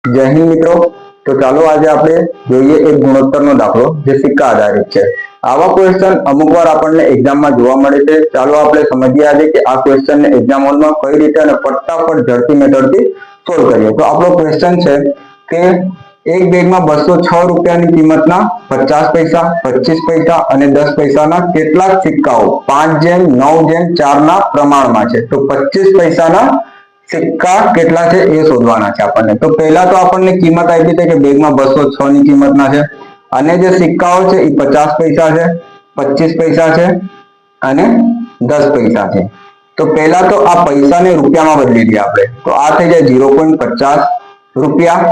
જય હિન્દ મિત્રો। તો ચાલો આજે આપણે જોઈએ એક ગુણોત્તરનો દાખલો જે સિક્કા આધારિત છે। આવા ક્વેશ્ચન અમુક વાર આપણને એક્ઝામમાં જોવા મળે છે। ચાલો આપણે સમજીએ આજે કે આ ક્વેશ્ચનને એક્ઝામ હોલમાં કઈ રીતે અને ફટાફટ ઝડપી મેથડથી સોલ્વ કરીએ। તો આપણો ક્વેશ્ચન છે કે એક બેગમાં 206 રૂપિયાની કિંમતના 50 પૈસા, 25 પૈસા અને 10 પૈસાના કેટલાક સિક્કાઓ 5:9:4 ના પ્રમાણમાં છે। તો 25 પૈસાના સિક્કા કેટલા છે એ શોધવાના છે આપણને। તો પહેલા તો આપણને કિંમત આપી છે કે બેગમાં 206 ની કિંમતના છે અને જે સિક્કાઓ છે એ 50 પૈસા છે, 25 પૈસા છે અને 10 પૈસા છે। તો પહેલા તો આ પૈસાને રૂપિયામાં બદલી દઈએ આપણે। તો આ થઈ જાય 0.50 રૂપિયા,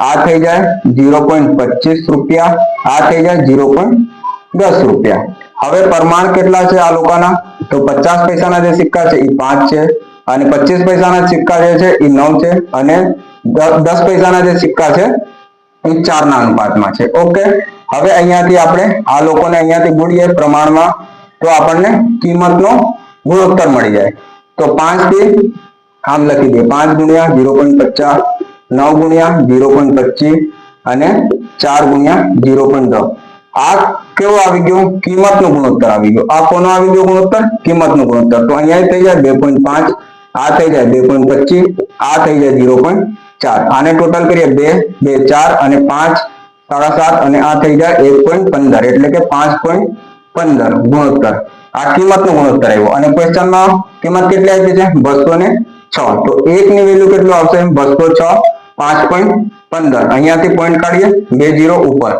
આ થઈ જાય 0.25 રૂપિયા, આ થઈ જાય 0.10 રૂપિયા। હવે પ્રમાણ કેટલા છે આ લોકોના? તો 50 પૈસાના જે સિક્કા છે એ 5 છે અને 25 પૈસાના સિક્કા જે છે એ 9 છે અને 10 પૈસાના જે સિક્કા છે એ 4 ના અનુપાતમાં છે। ઓકે, હવે અહીંયાથી આપણે આ લોકોને અહીંયાથી ગુણીએ પ્રમાણમાં તો આપણને કિંમતનો ગુણોત્તર મળી જાય। તો 5 થી આમ લખી દઈએ, 5 ગુણ્યા 0.50, 9 ગુણ્યા 0.25 અને 4 ગુણ્યા 0.10। આ કેવો આવી ગયો? કિંમતનો ગુણોત્તર આવી ગયો। આ કોનો આવી ગયો ગુણોત્તર? કિંમતનો ગુણોત્તર। તો અહીંયા થઈ જાય 2.5, આ થઈ જાય 2.25, આ થઈ જાય 0.4। આને ટોટલ કરીએ 2, 2, 4 અને 5, 7.5 અને આ થઈ જાય 1.15 એટલે કે 5.15 ગુણોત્તર। આ કિંમતનો ગુણોત્તર આવ્યો અને ક્વેશ્ચનમાં કિંમત કેટલી આપી છે? 206। તો 1 ની વેલ્યુ કેટલું આવશે? 206, 5.15। અહીંયાથી પોઈન્ટ કાઢીએ, 2 0 ઉપર,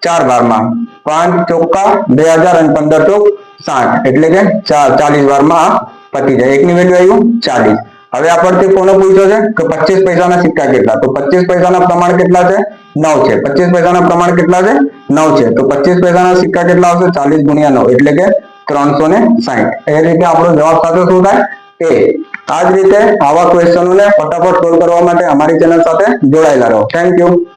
4 બારમાં 5 ચોક્કા 2000 અને 15 ચોક 60 એટલે કે 40 વારમાં આ પતી જાય। 1 ની વેલ્યુ આવ્યું 40। હવે આપણને કોનો પૂછ્યો છે કે 25 પૈસાના સિક્કા કેટલા? તો 25 પૈસાના પ્રમાણ કેટલા છે? 9 છે। 25 પૈસાના પ્રમાણ કેટલા છે? 9 છે। તો 25 પૈસાના સિક્કા કેટલા આવશે? 40 ગુણ્યા 9 એટલે કે 360। એ રીતે આપણો જવાબ સાથે શું થાય? એ। આ જ રીતે આવા ક્વેશ્ચનોને ફટાફટ સોલ્વ કરવા માટે અમારી ચેનલ સાથે જોડાયેલા રહો। Thank you.